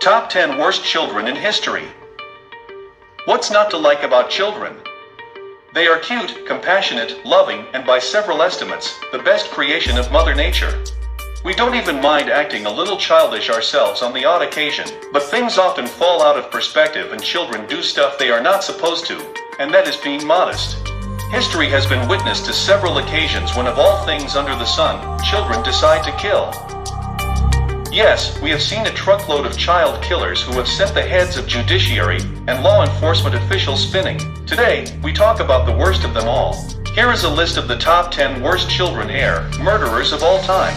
Top 10 Worst Children in History. What's not to like about children? They are cute, compassionate, loving, and by several estimates, the best creation of Mother Nature. We don't even mind acting a little childish ourselves on the odd occasion, but things often fall out of perspective and children do stuff they are not supposed to, and that is being modest. History has been witness to several occasions when of all things under the sun, children decide to kill. Yes, we have seen a truckload of child killers who have sent the heads of judiciary and law enforcement officials spinning. Today, we talk about the worst of them all. Here is a list of the top 10 worst children murderers of all time.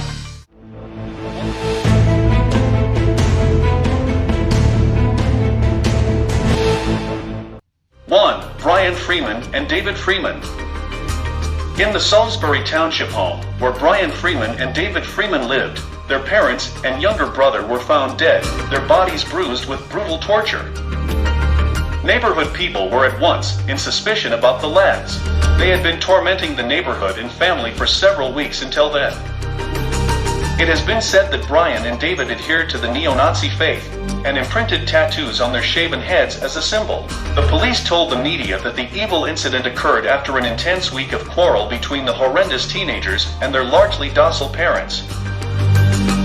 1. Brian Freeman and David Freeman. In the Salisbury Township home, where Brian Freeman and David Freeman lived, their parents and younger brother were found dead, their bodies bruised with brutal torture. Neighborhood people were at once in suspicion about the lads. They had been tormenting the neighborhood and family for several weeks until then. It has been said that Brian and David adhered to the neo-Nazi faith and imprinted tattoos on their shaven heads as a symbol. The police told the media that the evil incident occurred after an intense week of quarrel between the horrendous teenagers and their largely docile parents.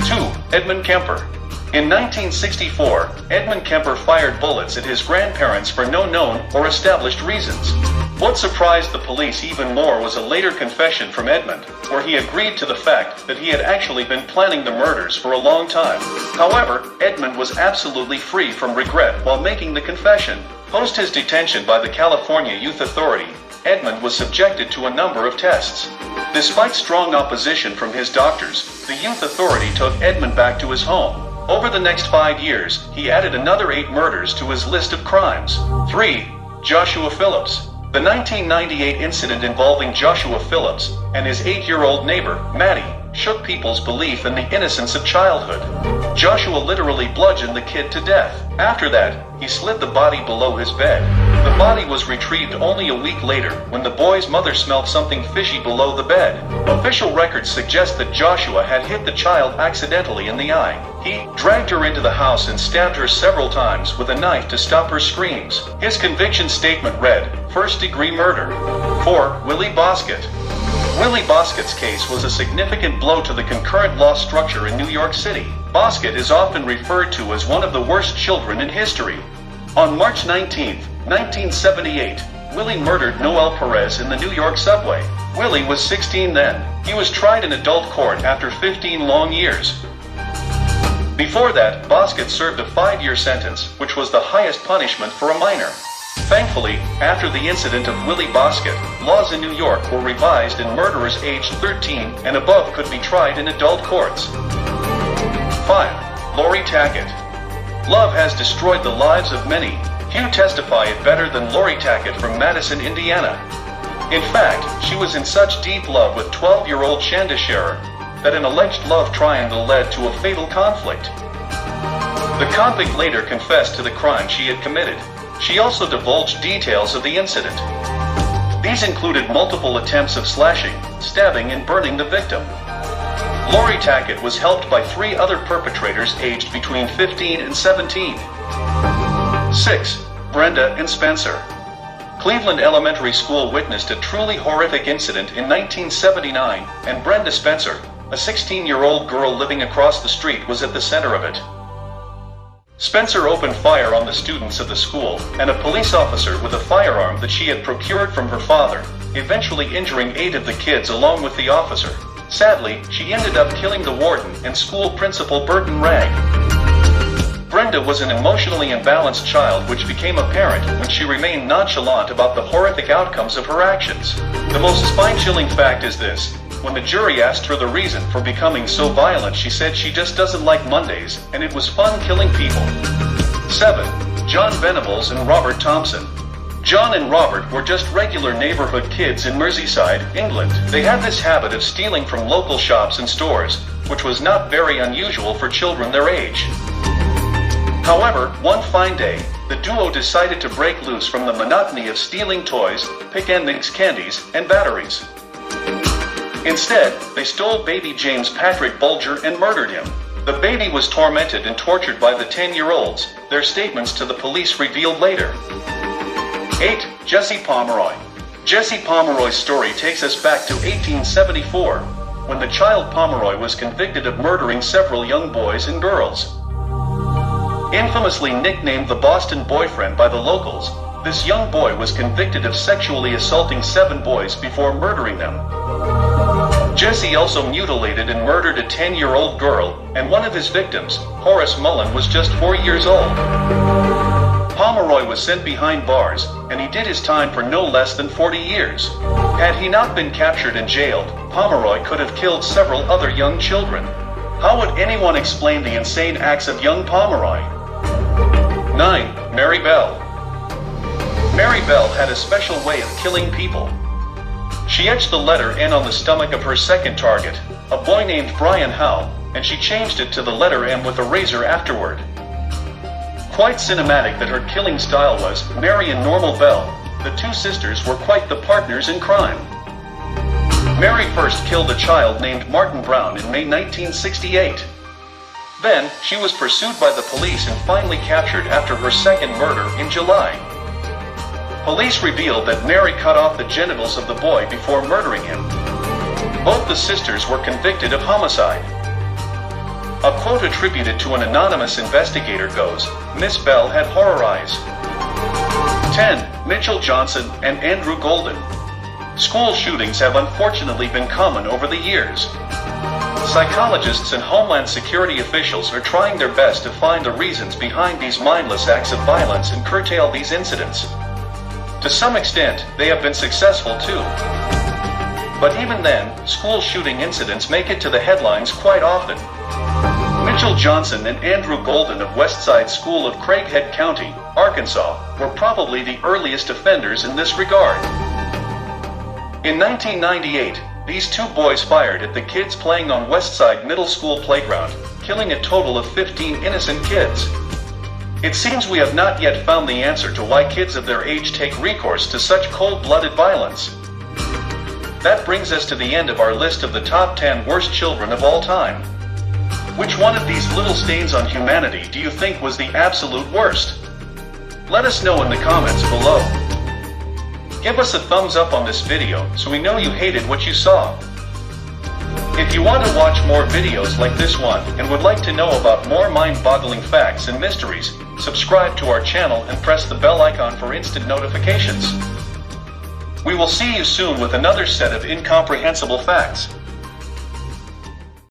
2. Edmund Kemper. In 1964, Edmund Kemper fired bullets at his grandparents for no known or established reasons. What surprised the police even more was a later confession from Edmund, where he agreed to the fact that he had actually been planning the murders for a long time. However, Edmund was absolutely free from regret while making the confession. Post his detention by the California Youth Authority, Edmund was subjected to a number of tests. Despite strong opposition from his doctors, the Youth Authority took Edmund back to his home. Over the next 5 years, he added another 8 murders to his list of crimes. 3. Joshua Phillips. The 1998 incident involving Joshua Phillips and his 8-year-old neighbor, Maddie, shook people's belief in the innocence of childhood. Joshua literally bludgeoned the kid to death. After that, he slid the body below his bed. The body was retrieved only a week later when the boy's mother smelled something fishy below the bed. Official records suggest that Joshua had hit the child accidentally in the eye. He dragged her into the house and stabbed her several times with a knife to stop her screams. His conviction statement read, "First-degree murder." 4. Willie Bosket. Willie Bosket's case was a significant blow to the concurrent law structure in New York City. Bosket is often referred to as one of the worst children in history. On March 19, 1978, Willie murdered Noel Perez in the New York subway. Willie was 16 then. He was tried in adult court after 15 long years. Before that, Bosket served a 5-year sentence, which was the highest punishment for a minor. Thankfully, after the incident of Willie Bosket, laws in New York were revised and murderers aged 13 and above could be tried in adult courts. 5. Lori Tackett. Love has destroyed the lives of many. Few testify it better than Lori Tackett from Madison, Indiana. In fact, she was in such deep love with 12-year-old Chanda Scherer that an alleged love triangle led to a fatal conflict. The convict later confessed to the crime she had committed. She also divulged details of the incident. These included multiple attempts of slashing, stabbing, and burning the victim. Lori Tackett was helped by 3 other perpetrators aged between 15 and 17. 6. Brenda and Spencer. Cleveland Elementary School witnessed a truly horrific incident in 1979, and Brenda Spencer, a 16-year-old girl living across the street, was at the center of it. Spencer opened fire on the students of the school and a police officer with a firearm that she had procured from her father, eventually injuring 8 of the kids along with the officer. Sadly, she ended up killing the warden and school principal Burton Ragg. Brenda was an emotionally imbalanced child, which became apparent when she remained nonchalant about the horrific outcomes of her actions. The most spine-chilling fact is this. When the jury asked her the reason for becoming so violent, she said she just doesn't like Mondays, and it was fun killing people. 7. John Venables and Robert Thompson. John and Robert were just regular neighborhood kids in Merseyside, England. They had this habit of stealing from local shops and stores, which was not very unusual for children their age. However, one fine day, the duo decided to break loose from the monotony of stealing toys, pick endings, candies, and batteries. Instead, they stole baby James Patrick Bulger and murdered him. The baby was tormented and tortured by the 10-year-olds, their statements to the police revealed later. 8. Jesse Pomeroy. Jesse Pomeroy's story takes us back to 1874, when the child Pomeroy was convicted of murdering several young boys and girls. Infamously nicknamed the Boston Boyfriend by the locals, this young boy was convicted of sexually assaulting 7 boys before murdering them. Jesse also mutilated and murdered a 10-year-old girl, and one of his victims, Horace Mullen, was just 4 years old. Pomeroy was sent behind bars, and he did his time for no less than 40 years. Had he not been captured and jailed, Pomeroy could have killed several other young children. How would anyone explain the insane acts of young Pomeroy? 9. Mary Bell. Mary Bell had a special way of killing people. She etched the letter N on the stomach of her second target, a boy named Brian Howe, and she changed it to the letter M with a razor afterward. Quite cinematic that her killing style was. Mary and Normal Bell, the two sisters, were quite the partners in crime. Mary first killed a child named Martin Brown in May 1968. Then, she was pursued by the police and finally captured after her second murder in July. Police revealed that Mary cut off the genitals of the boy before murdering him. Both the sisters were convicted of homicide. A quote attributed to an anonymous investigator goes, "Miss Bell had horror eyes." 10. Mitchell Johnson and Andrew Golden. School shootings have unfortunately been common over the years. Psychologists and Homeland Security officials are trying their best to find the reasons behind these mindless acts of violence and curtail these incidents. To some extent, they have been successful too. But even then, school shooting incidents make it to the headlines quite often. Mitchell Johnson and Andrew Golden of Westside School of Craighead County, Arkansas, were probably the earliest offenders in this regard. In 1998, these two boys fired at the kids playing on Westside Middle School playground, killing a total of 15 innocent kids. It seems we have not yet found the answer to why kids of their age take recourse to such cold-blooded violence. That brings us to the end of our list of the top 10 worst children of all time. Which one of these little stains on humanity do you think was the absolute worst? Let us know in the comments below. Give us a thumbs up on this video so we know you hated what you saw. If you want to watch more videos like this one and would like to know about more mind-boggling facts and mysteries, subscribe to our channel and press the bell icon for instant notifications. We will see you soon with another set of incomprehensible facts.